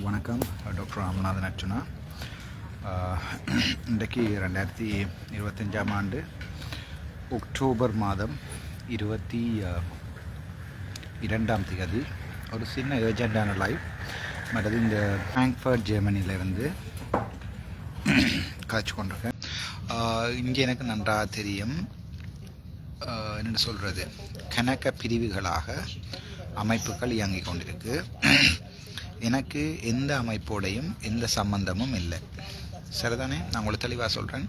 வணக்கம். டாக்டர் ராமநாதன் அர்ச்சுனா. இன்றைக்கு 2025ஆம் ஆண்டு அக்டோபர் மாதம் 22ஆம் தேதி ஒரு சின்ன ஏர்ஜென்டான லைவ் மற்றது இந்த ஃப்ராங்க்ஃபர்ட் ஜெர்மனியிலேருந்து காய்ச்சி கொண்டிருக்கேன். இங்கே எனக்கு நன்றாக தெரியும் என்ன சொல்கிறது, கணக்க பிரிவுகளாக அமைப்புகள் இயங்கிக் கொண்டிருக்கு. எனக்கு எந்த அமைப்போடையும் எந்த சம்பந்தமும் இல்லை, சரிதானே? நான் உங்களுக்கு தெளிவாக சொல்கிறேன்.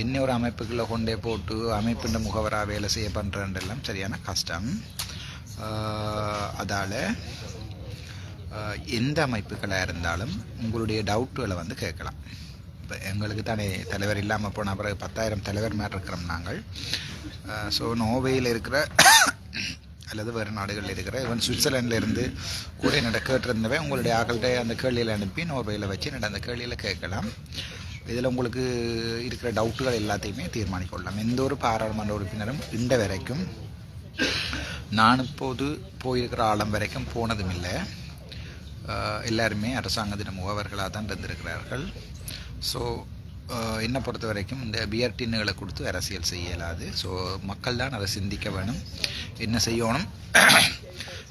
என்ன ஒரு அமைப்புகளை கொண்டே போட்டு அமைப்புன்ற முகவராக வேலை செய்ய பண்ணுறேன்றெல்லாம் சரியான கஷ்டம். அதால் எந்த அமைப்புகளாக இருந்தாலும் உங்களுடைய டவுட்டுகளை வந்து கேட்கலாம். இப்போ எங்களுக்கு தானே தலைவர் இல்லாமல் போன பிறகு 10,000 தலைவர் மாதிரி இருக்கிறோம் நாங்கள். ஸோ நோர்வேயில் இருக்கிற அல்லது வேறு நாடுகளில் இருக்கிற ஈவன் சுவிட்சர்லாண்டில் இருந்து கூட என்னோட கேட்டிருந்தவன் உங்களுடைய ஆக்கள்கிட்ட அந்த கேள்வியில் அனுப்பி நோர்வேயில் வச்சு என்னோட அந்த கேள்வியில் கேட்கலாம். இதில் உங்களுக்கு இருக்கிற டவுட்டுகள் எல்லாத்தையுமே தீர்மானிக்கொள்ளலாம். எந்த ஒரு பாராளுமன்ற உறுப்பினரும் இந்த வரைக்கும் நான் இப்போது போயிருக்கிற ஆழம் வரைக்கும் போனதும் இல்லை. எல்லாருமே அரசாங்கத்தின் முகவர்களாக தான் இருந்திருக்கிறார்கள். ஸோ என்னை பொறுத்த வரைக்கும் இந்த பியர் டின்னுகளை கொடுத்து அரசியல் செய்ய இயலாது. ஸோ மக்கள் தான் அதை சிந்திக்க வேணும். என்ன செய்யணும்,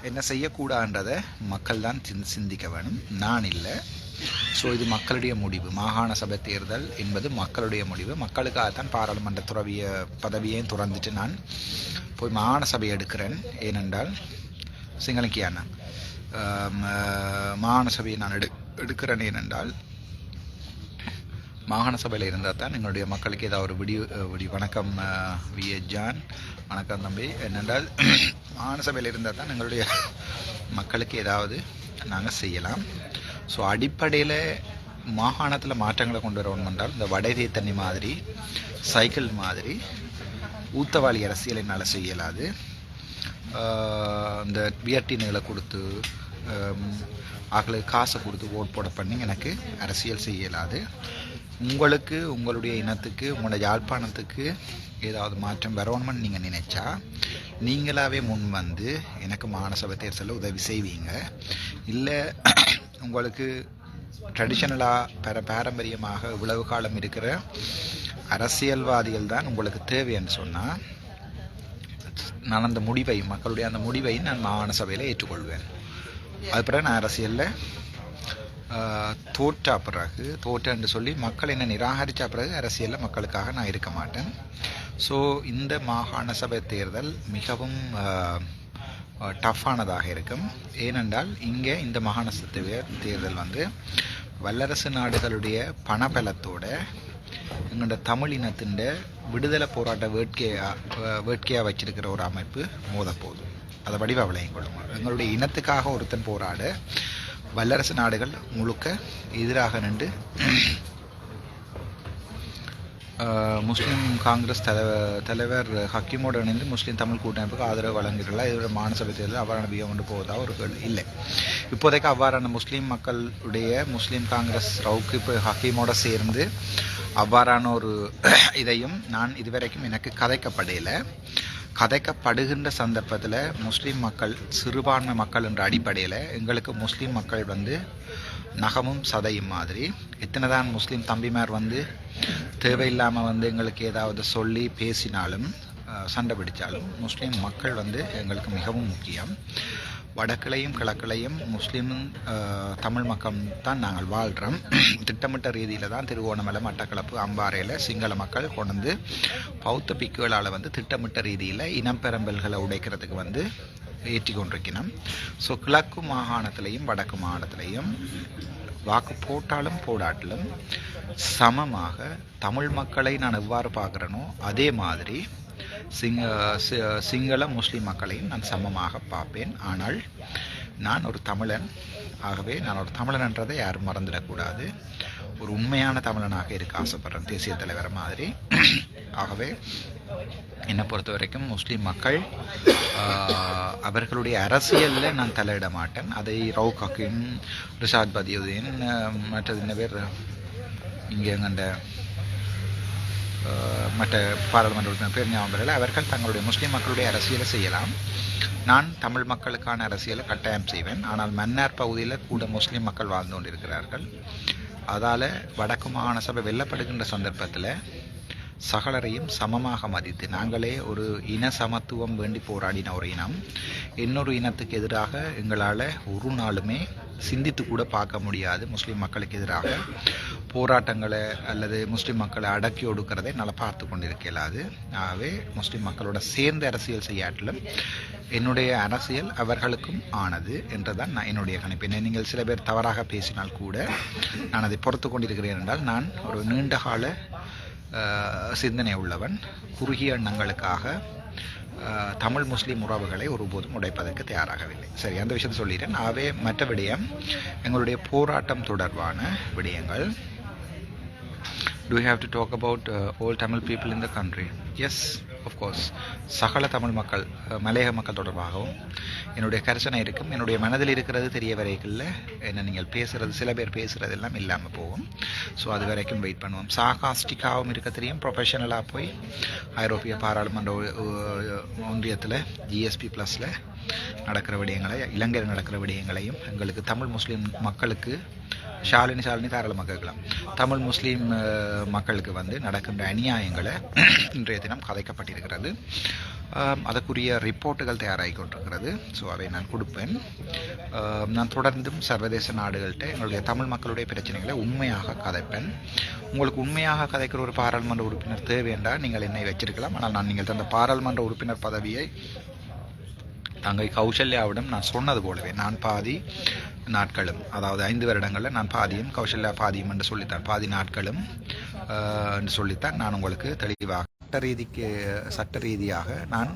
என்ன செய்யக்கூடாதுன்றதை மக்கள் தான் சிந்திக்க வேணும், நான் இல்லை. ஸோ இது மக்களுடைய முடிவு. மாகாண சபை தேர்தல் என்பது மக்களுடைய முடிவு. மக்களுக்காகத்தான் பாராளுமன்ற பதவியையும் துறந்துட்டு நான் போய் மாகாண சபை எடுக்கிறேன். ஏனென்றால் சிங்களக்கியான மாகாண சபையை நான் எடுக்கிறேன். ஏனென்றால் மாகாண சபையில் இருந்தால் தான் எங்களுடைய மக்களுக்கு ஏதாவது ஒரு விடி வணக்கம் ஜான், வணக்கம் தம்பி. என்னென்றால் மாகாண சபையில் இருந்தால் தான் எங்களுடைய மக்களுக்கு ஏதாவது நாங்கள் செய்யலாம். ஸோ அடிப்படையில் மாகாணத்தில் மாற்றங்களை கொண்டு வரணும் என்றால் இந்த வடதே தண்ணி மாதிரி சைக்கிள் மாதிரி ஊத்தவாளி அரசியல் என்னால் செய்யலாது. இந்த பிஆர்டின்களை கொடுத்து ஆக்களுக்கு காசை கொடுத்து ஓட் போட பண்ணி எனக்கு அரசியல் செய்யலாது. உங்களுக்கு, உங்களுடைய இனத்துக்கு, உங்களோட யாழ்ப்பாணத்துக்கு ஏதாவது மாற்றம் வரணும்னு நீங்கள் நினைச்சா நீங்களாகவே முன் வந்து எனக்கு மாநசபை தேர்தலில் உதவி செய்வீங்க. இல்லை உங்களுக்கு ட்ரெடிஷ்னலாக பாரம்பரியமாக இவ்வளவு காலம் இருக்கிற அரசியல்வாதிகள் தான் உங்களுக்கு தேவைன்னு சொன்னால் நான் அந்த முடிவை, மக்களுடைய அந்த முடிவை நான் மாகாண சபையில் ஏற்றுக்கொள்வேன். அதுக்கப்புறம் நான் அரசியலில் தோற்றன்னு சொல்லி மக்கள் என்ன நிராகரித்த பிறகு அரசியலில் மக்களுக்காக நான் இருக்க மாட்டேன். ஸோ இந்த மாகாண சபை தேர்தல் மிகவும் டஃப்பானதாக இருக்கும். ஏனென்றால் இங்கே இந்த மாகாண சபை தேர்தல் வந்து வல்லரசு நாடுகளுடைய பணபலத்தோட எங்களோட தமிழ் இனத்தின் விடுதலை போராட்ட வேட்கையாக வச்சிருக்கிற ஒரு அமைப்பு மோதப்போகுது. அதை வடிவாக விளையும் கொள்ளும். எங்களுடைய இனத்துக்காக ஒருத்தன் போராட வல்லரசு நாடுகள் முழுக்க எதிராக நின்று முஸ்லீம் காங்கிரஸ் தலைவர் ஹக்கீமோடு இணைந்து முஸ்லீம் தமிழ் கூட்டமைப்புக்கு ஆதரவு வழங்குகிறார்கள். இதோட மாநசபை தேர்தல் அவ்வாறான பியம் கொண்டு போவதாக ஒரு கேள்வி இல்லை. இப்போதைக்கு அவ்வாறான முஸ்லீம் மக்களுடைய முஸ்லீம் காங்கிரஸ் ரவுக்கு இப்போ ஹக்கீமோடு சேர்ந்து அவ்வாறான ஒரு இதையும் நான் இதுவரைக்கும் எனக்கு கதைக்கப்படுகின்ற சந்தர்ப்பத்தில் முஸ்லீம் மக்கள் சிறுபான்மை மக்கள் என்ற அடிப்படையில் எங்களுக்கு முஸ்லீம் மக்கள் வந்து நகமும் சதையும் மாதிரி எத்தனை தான் முஸ்லீம் தம்பிமார் வந்து தேவையில்லாமல் வந்து எங்களுக்கு ஏதாவது சொல்லி பேசினாலும் சண்டை பிடித்தாலும் முஸ்லீம் மக்கள் வந்து எங்களுக்கு மிகவும் முக்கியம். வடக்கிலையும் கிழக்கிலையும் முஸ்லீம் தமிழ் மக்கள் தான் நாங்கள் வாழ்கிறோம். திட்டமிட்ட ரீதியில் தான் திருவோணமலை, மட்டக்களப்பு, அம்பாறையில் சிங்கள மக்கள் கொண்டு பௌத்த பிக்குகளால் வந்து திட்டமிட்ட ரீதியில் இனப்பெரம்பல்களை உடைக்கிறதுக்கு வந்து ஏற்றி கொண்டிருக்கணும். ஸோ கிழக்கு மாகாணத்திலையும் வடக்கு மாகாணத்திலையும் வாக்கு போட்டாலும் போடாட்டிலும் சமமாக தமிழ் மக்களை நான் எவ்வாறு பார்க்குறேனோ அதே மாதிரி சிங்கள முஸ்லீம் மக்களையும் நான் சமமாக பார்ப்பேன். ஆனால் நான் ஒரு தமிழன். ஆகவே நான் ஒரு தமிழன் என்றதை யாரும் மறந்துடக்கூடாது. ஒரு உண்மையான தமிழனாக இருக்க ஆசைப்படுறேன், தேசிய தலைவர் மாதிரி. ஆகவே என்னை பொறுத்த வரைக்கும் முஸ்லீம் மக்கள் அவர்களுடைய அரசியலில் நான் தலையிட மாட்டேன். அதை ரவுக் ஹக்கீம், ரிஷாத் பதியுதீன், மற்றது என்ன பேர் இங்கே எங்கண்ட மற்ற பாராளுமன்ற உறுப்பினர் பேர் ஞாபகம், அவர்கள் தங்களுடைய முஸ்லீம் மக்களுடைய அரசியலை செய்யலாம். நான் தமிழ் மக்களுக்கான அரசியலை கட்டாயம் செய்வேன். ஆனால் மன்னார் பகுதியில் கூட முஸ்லீம் மக்கள் வாழ்ந்து கொண்டிருக்கிறார்கள். அதால் வடக்கு மாகாண சபை வெல்லப்படுகின்ற சந்தர்ப்பத்தில் சகலரையும் சமமாக மதித்து, நாங்களே ஒரு இன சமத்துவம் வேண்டி போராடின ஒரு இனம் இன்னொரு இனத்துக்கு எதிராக எங்களால் ஒரு நாளுமே சிந்தித்து கூட பார்க்க முடியாது. முஸ்லீம் மக்களுக்கு எதிராக போராட்டங்களை அல்லது முஸ்லீம் மக்களை அடக்கி ஒடுக்கிறதை நல்லா பார்த்து கொண்டிருக்க இயலாது. ஆகவே முஸ்லீம் மக்களோட சேர்ந்து அரசியல் செய்யாட்டிலும் என்னுடைய அரசியல் அவர்களுக்கும் ஆனது என்றுதான் நான் என்னுடைய கணிப்பு. நீங்கள் சில பேர் தவறாக பேசினால் கூட நான் அதை பொறுத்து கொண்டிருக்கிறேன் என்றால் நான் ஒரு நீண்டகால சிந்தனை உள்ளவன். குறுகிய எண்ணங்களுக்காக தமிழ் முஸ்லீம் உறவுகளை ஒருபோதும் உடைப்பதற்கு தயாராகவில்லை. சரி, அந்த விஷயத்தை சொல்லிட்டேன். ஆகவே மற்ற விடயம் எங்களுடைய போராட்டம் தொடர்பான விடயங்கள். Do you have to talk about all Tamil people in the country? Yes, of course. சகல தமிழ் மக்கள், மலையக மக்கள் தொடர்பாகவும் என்னுடைய கரிசனை இருக்கும். என்னுடைய மனதில் இருக்கிறது தெரிய வரைக்கும் என்ன நீங்கள் பேசுகிறது, சில பேர் பேசுகிறது எல்லாம் இல்லாமல் போகும். ஸோ அது வரைக்கும் வெயிட் பண்ணுவோம். சாகாஸ்டிக்காகவும் இருக்க தெரியும். ப்ரொஃபஷனலாக போய் ஐரோப்பிய பாராளுமன்ற ஒன்றியத்தில் ஜிஎஸ்பி ப்ளஸில் நடக்கிற விடயங்களை, இலங்கையில் நடக்கிற விடயங்களையும் எங்களுக்கு தமிழ் முஸ்லீம் மக்களுக்கு ஷாலினி தாராளமாக கேட்கலாம். தமிழ் முஸ்லீம் மக்களுக்கு நடக்கின்ற அநியாயங்களை இன்றைய தினம் கதைக்கப்பட்டிருக்கிறது. அதற்குரிய ரிப்போர்ட்டுகள் தயாராகி கொண்டிருக்கிறது. ஸோ அதை நான் கொடுப்பேன். நான் தொடர்ந்தும் சர்வதேச நாடுகள்கிட்ட எங்களுடைய தமிழ் மக்களுடைய பிரச்சனைகளை உண்மையாக கதைப்பேன். உங்களுக்கு உண்மையாக கதைக்கிற ஒரு பாராளுமன்ற உறுப்பினர் தேவை என்றால் நீங்கள் என்னை வச்சிருக்கலாம். ஆனால் நான் நீங்கள் தந்த பாராளுமன்ற உறுப்பினர் பதவியை தங்கை கௌசல்யாவிடம் நான் சொன்னது போலவே நான் பாதி நாட்களும், அதாவது 5 வருடங்களில் நான் பாதியும் கௌசல்யா பாதியும் என்று சொல்லித்தான், பாதி நாட்களும் என்று சொல்லித்தான் நான் உங்களுக்கு தெளிவாக சட்ட ரீதியாக நான்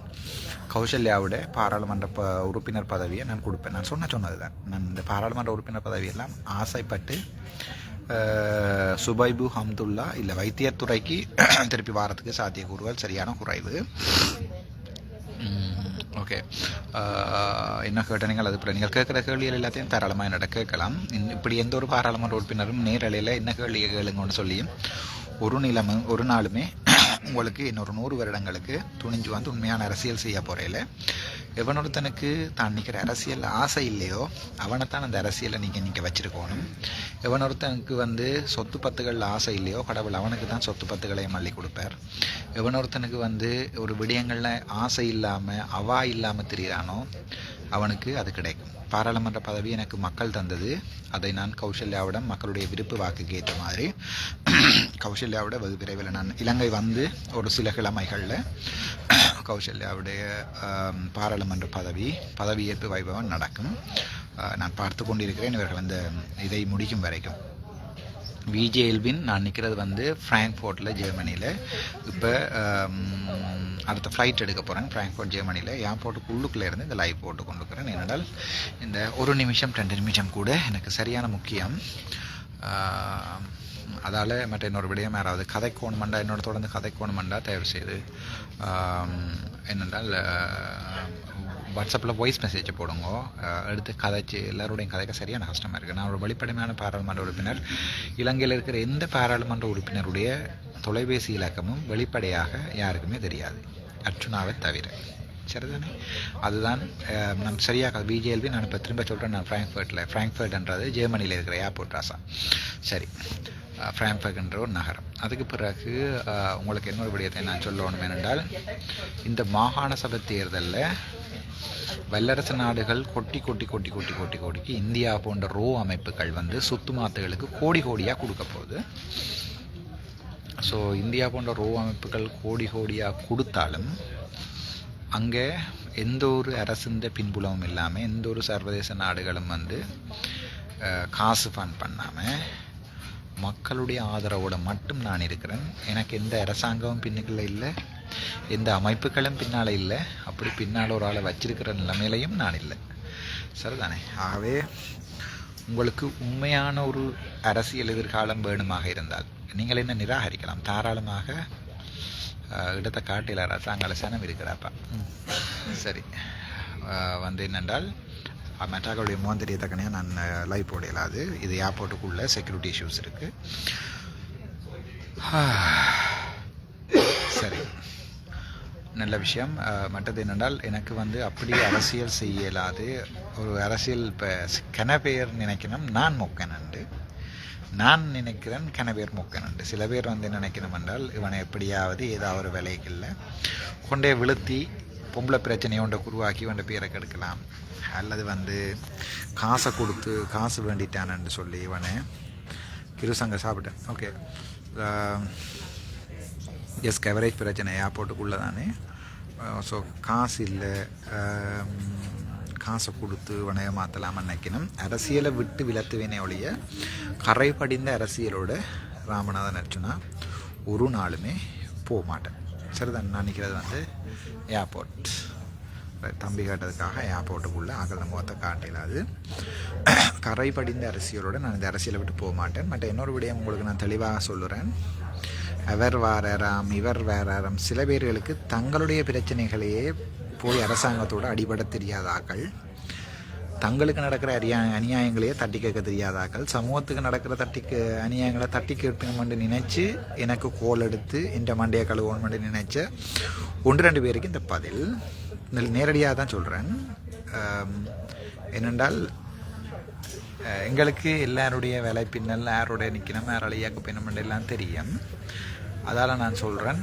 கௌசல்யாவோட பாராளுமன்ற உறுப்பினர் பதவியை நான் கொடுப்பேன். நான் சொன்னது தான். நான் இந்த பாராளுமன்ற உறுப்பினர் பதவியெல்லாம் ஆசைப்பட்டு சுபைபு ஹம்துல்லா இல்லை வைத்தியத்துறைக்கு திருப்பி வாரத்துக்கு சாத்தியக்கூறுகள் சரியான குறைவு. ஓகே, என்ன கேட்டீங்கள்? அது நீங்கள் கேட்குற கேள்விகள் எல்லாத்தையும் தாராளமாக என்னோட கேட்கலாம். இப்படி எந்த ஒரு பாராளுமன்ற உறுப்பினரும் நேரலையில் என்ன கேள்வி கேளுங்கன்னு சொல்லியும் ஒரு நாளுமே உங்களுக்கு இன்னொரு 100 வருடங்களுக்கு துணிஞ்சு உண்மையான அரசியல் செய்ய போகிறேல எவனொருத்தனுக்கு தான் நிற்கிற அரசியல் ஆசை இல்லையோ அவனைத்தான் அந்த அரசியலை நீங்கள் வச்சுருக்கணும். எவனொருத்தனுக்கு சொத்து பத்துகள் ஆசை இல்லையோ கடவுள் அவனுக்கு தான் சொத்து பத்துகளையும் அள்ளி கொடுப்பார். எவனொருத்தனுக்கு ஒரு விடயங்களில் ஆசை இல்லாமல் இல்லாமல் தெரிகிறானோ அவனுக்கு அது கிடைக்கும். பாராளுமன்ற பதவி எனக்கு மக்கள் தந்தது. அதை நான் கௌசல்யாவிடம் மக்களுடைய விருப்பு வாக்குக்கு ஏற்ற மாதிரி கௌசல்யாவோட வெகு விரைவில் நான் இலங்கை ஒரு சில கிழமைகளில் கௌசல்யாவுடைய பாராளுமன்ற பதவியேற்பு வைபவம் நடக்கும். நான் பார்த்து கொண்டிருக்கிறேன் இவர்கள் இதை முடிக்கும் வரைக்கும். விஜே எல்வின் நான் நிற்கிறது ஃப்ராங்க்ஃபோர்ட்டில் ஜெர்மனியில். இப்போ அடுத்த ஃப்ளைட் எடுக்க போகிறேன் ஃப்ராங்க்ஃபோர்ட் ஜெர்மனியில். ஏர்போர்ட்டுக்கு உள்ளுக்குள்ளே இருந்து இந்த லைவ் போட்டு கொண்டுக்கிறேன். ஏனென்றால் இந்த 1 நிமிஷம் 2 நிமிஷம் கூட எனக்கு சரியான முக்கியம். அதால் மற்ற இன்னொரு விடயம் யாராவது கதைக்கோணுமெண்டா என்னோட தொடர்ந்து கதைக்கோணுமெண்டா தயவு செய்து என்னென்றால் வாட்ஸ்அப்பில் வாய்ஸ் மெசேஜை போடுங்க. எடுத்து கதைச்சி எல்லோருடையும் கதைக்க சரியான கஷ்டமாக இருக்குது. நான் ஒரு வெளிப்படையான பாராளுமன்ற உறுப்பினர். இலங்கையில் இருக்கிற எந்த பாராளுமன்ற உறுப்பினருடைய தொலைபேசி இலக்கமும் வெளிப்படையாக யாருக்குமே தெரியாது, அர்ச்சுனாவை தவிர. சரிதானே? அதுதான் நான் சரியாக பிஜேஎல்பி. நான் இப்போ திரும்ப சொல்கிறேன். நான் ஃப்ராங்க்ஃபர்ட்ன்றது ஜெர்மனியில் இருக்கிற ஏர்போர்ட் ராசா. சரி, ஃப்ராங்க்ஃபர்ட் என்ற ஒரு நகரம். அதுக்கு பிறகு உங்களுக்கு இன்னொரு விடயத்தை நான் சொல்லணும். ஏனென்றால் இந்த மாகாண சபை தேர்தலில் வல்லரசு நாடுகள் கொட்டி இந்தியா போன்ற ரோ அமைப்புகள் சொத்து மாத்துகளுக்கு கோடியாக கொடுக்க போகுது. ஸோ இந்தியா போன்ற ரோ அமைப்புகள் கோடியாக கொடுத்தாலும் அங்கே எந்த ஒரு அரசின் பின்புலமும் இல்லாமல் எந்த ஒரு சர்வதேச நாடுகளும் காசு ஃபண்ட் பண்ணாமல் மக்களுடைய ஆதரவோடு மட்டும் நான் இருக்கிறேன். எனக்கு எந்த அரசாங்கமும் பின்னுக்குள்ள இல்லை, எந்த அமைப்புகளும் பின்னால் இல்லை. அப்படி பின்னால் ஒரு ஆளை வச்சிருக்கிற நிலைமையிலையும் நான் இல்லை. சரிதானே? ஆகவே உங்களுக்கு உண்மையான ஒரு அரசியல் எதிர்காலம் வேணுமாக இருந்தால் நீங்கள் என்ன நிராகரிக்கலாம். தாராளமாக இடத்தை காட்டில அரசாங்க சனம் இருக்கிறாப்பா. சரி, என்னென்றால் மெட்டாக்களுடைய முகம் தெரியத்தக்கனையாக நான் லைவ் போட இயலாது. இது ஏர்போர்ட்டுக்குள்ளே செக்யூரிட்டி இஷ்யூஸ் இருக்குது. சரி, நல்ல விஷயம். மற்றது என்னென்றால் எனக்கு வந்து அப்படி அரசியல் செய்ய இயலாது. ஒரு அரசியல் இப்போ கனபேர் நினைக்கணும் நான் மொக்கனண்டு, நான் நினைக்கிறேன் கனபேர் மொக்கனண்டு. சில பேர் வந்து நினைக்கணும் என்றால் இவனை எப்படியாவது ஏதாவது ஒரு வேலைகளில் கொண்டே விழுத்தி பொம்பளை பிரச்சனையை ஒன்றை உருவாக்கி இவன் பேரை கெடுக்கலாம், அல்லது வந்து காசை கொடுத்து காசு வேண்டிட்டானு சொல்லி இவனை கிருசங்க சாப்பிட்டேன். ஓகே, எஸ் கவரேஜ் பிரச்சனை ஏர்போர்ட்டுக்குள்ளே தானே. ஸோ காசு இல்லை, காசை கொடுத்து வணைய மாற்றலாமல் நினைக்கணும். அரசியலை விட்டு விலத்துவேனே ஒழிய கரை படிந்த அரசியலோட ராமநாதன் அர்ஜுனா ஒரு நாளுமே போக மாட்டேன். சரிதான், நான் நினைக்கிறது வந்து ஏர்போர்ட் தம்பி காட்டுறதுக்காக ஏர்போர்ட்டுக்குள்ளே அகல முகத்தை காட்டிலாது. கரை படிந்த அரசியலோடு நான் இந்த அரசியலை விட்டு போக மாட்டேன். மற்ற இன்னொரு விடயம் உங்களுக்கு நான் தெளிவாக சொல்லுறேன். அவர் வாராம் இவர் வேறாராம். சில பேர்களுக்கு தங்களுடைய பிரச்சனைகளையே போய் அரசாங்கத்தோடு அடிபட தெரியாதாக்கள், தங்களுக்கு நடக்கிற அநியாயங்களையே தட்டி கேட்க தெரியாதாக்கள், சமூகத்துக்கு நடக்கிற அநியாயங்களை தட்டி கேட்கணுமென்று நினைச்சு எனக்கு கோல் எடுத்து இந்த மண்டையை கழுவணுமென்று நினைச்ச 1-2 பேருக்கு இந்த பதில் நேரடியாக தான் சொல்கிறேன். என்னென்றால் எங்களுக்கு எல்லாருடைய வேலை பின்னல் யாரோடைய நிற்கணும் யாரோட இயக்க பின்னமென்று எல்லாம் தெரியும். அதால் நான் சொல்கிறேன்,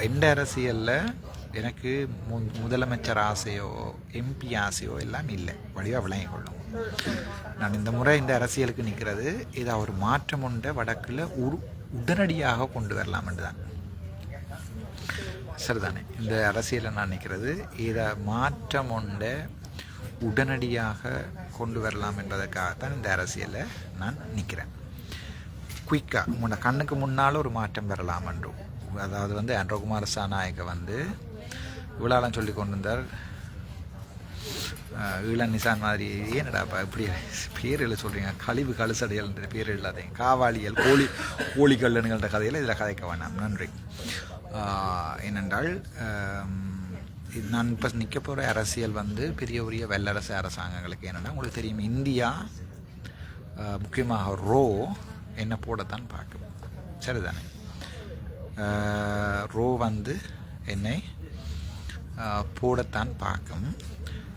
எந்த அரசியலில் எனக்கு முதலமைச்சர் ஆசையோ எம்பி ஆசையோ எல்லாம் இல்லை, வடிவாக விளங்கிக் கொள்ளும். நான் இந்த முறை இந்த அரசியலுக்கு நிற்கிறது இதை ஒரு மாற்றம் உண்ட வடக்கில் உடனடியாக கொண்டு வரலாம் என்று தான். சரிதானே, இந்த அரசியலை நான் நிற்கிறது இதை மாற்றம் உண்ட உடனடியாக கொண்டு வரலாம் என்பதற்காகத்தான் இந்த அரசியலை நான் நிற்கிறேன். குயிக்காக உங்களோட கண்ணுக்கு முன்னால் ஒரு மாற்றம் வரலாம் என்றும். அதாவது வந்து அன்றகுமார் சாநாயக்க வந்து இவ்வளோலாம் சொல்லி கொண்டு வந்தார். ஈழன் நிசான் மாதிரி ஏன்னடாப்பா இப்படி பேரில் சொல்கிறீங்க, கழிவு கழுசடையல் பேர் இல்லாதீங்க, காவாளியல் கோழிக்கல்லுங்கிற கதையில் இதில் கதைக்க வேண்டாம். நன்றி. ஏனென்றால் நான் இப்போ நிற்க போகிற அரசியல் வந்து பெரிய உரிய வல்லரசு அரசாங்கங்களுக்கு. என்னென்னா உங்களுக்கு தெரியும், இந்தியா முக்கியமாக ரோ என்ன போடத்தான் பார்க்கும். சரிதானே, ரோ வந்து என்னை போடத்தான் பார்க்கும்,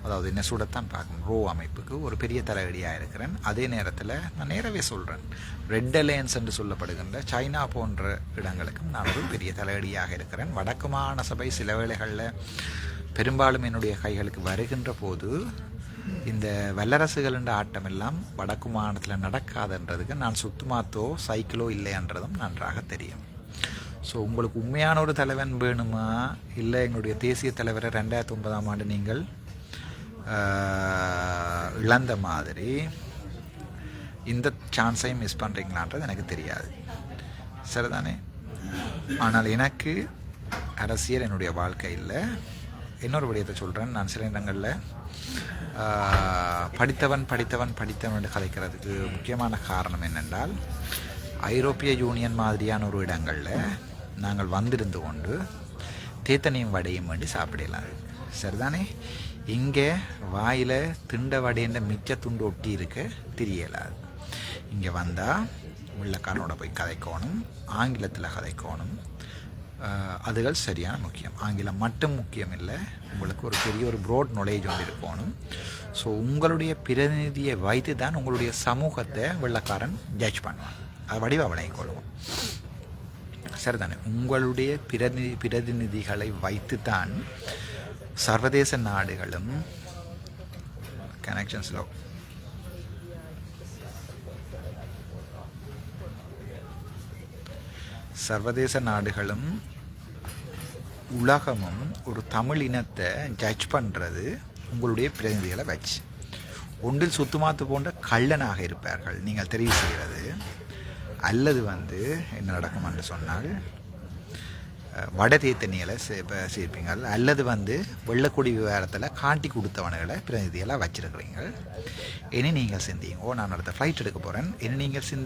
அதாவது என்ன சூடத்தான் பார்க்கும். ரோ அமைப்புக்கு ஒரு பெரிய தலைவலியாக இருக்கிறேன். அதே நேரத்தில் நான் நேரவே சொல்கிறேன், ரெட் அலையன்ஸ் என்று சொல்லப்படுகின்ற சைனா போன்ற இடங்களுக்கும் நான் ஒரு பெரிய தலைவலியாக இருக்கிறேன். வடக்கு மாகாண சபை சில வேளைகளில் பெரும்பாலும் என்னுடைய கைகளுக்கு வருகின்ற போது இந்த வல்லரசுகளின் ஆட்டம் எல்லாம் வடக்கு மாகாணத்தில் நடக்காதுன்றதுக்கு நான் சுத்துமாத்தோ சைக்கிளோ இல்லைன்றதும் நன்றாக தெரியும். ஸோ உங்களுக்கு உண்மையான ஒரு தலைவன் வேணுமா, இல்லை எங்களுடைய தேசிய தலைவரை 2009ஆம் ஆண்டு நீங்கள் இழந்த மாதிரி இந்த சான்ஸையும் மிஸ் பண்ணுறீங்களான்றது எனக்கு தெரியாது. சரிதானே, ஆனால் எனக்கு அரசியல் என்னுடைய வாழ்க்கை இல்லை. இன்னொரு விடயத்தை சொல்கிறேன், நான் சில இடங்களில் படித்தவன் என்று கதைக்கிறதுக்கு முக்கியமான காரணம் என்னென்றால், ஐரோப்பிய யூனியன் மாதிரியான ஒரு இடங்களில் நாங்கள் வந்திருந்து கொண்டு தேத்தனையும் வடையும் வேண்டி சாப்பிடலாம். சரிதானே, இங்கே வாயில் திண்ட வடைன்ற மிச்ச துண்டு ஒட்டி இருக்க தெரியலாது. இங்கே வந்தால் வெள்ளைக்காரனோட போய் கதைக்கணும், ஆங்கிலத்தில் கதைக்கணும். அதுகள் சரியான முக்கியம். ஆங்கிலம் மட்டும் முக்கியம் இல்லை, உங்களுக்கு ஒரு பெரிய ஒரு ப்ராட் நாலேஜ் ஒன்று இருக்கணும். ஸோ உங்களுடைய பிரதிநிதியை வைத்து தான் உங்களுடைய சமூகத்தை வெள்ளைக்காரன் ஜட்ஜ் பண்ணுவான். அது வடிவ விளங்கிக் கொள்வோம். சரிதானே, உங்களுடைய பிரதிநிதிகளை வைத்து தான் சர்வதேச நாடுகளும் கனெக்ஷன்ஸில் சர்வதேச நாடுகளும் உலகமும் ஒரு தமிழ் இனத்தை ஜட்ஜ் பண்ணுறது உங்களுடைய பிரதிநிதிகளை வச்சு. ஒன்றில் சுத்துமாத்து போன்ற கள்ளனாக இருப்பார்கள் நீங்கள் தெரிவு செய்கிறது, அல்லது வந்து என்ன நடக்கும் என்று சொன்னால் வட தேத்தனிகளை சேர்ப்பீங்கள், அல்லது வந்து வெள்ளக்குடி விவகாரத்தில் காட்டி கொடுத்தவனுகளை பிரதிநிதிகளாக வச்சிருக்கிறீங்க. இனி நீங்கள் சிந்திங்க, நான் அடுத்த ஃப்ளைட் எடுக்க போகிறேன், இனி நீங்கள் சிந்தி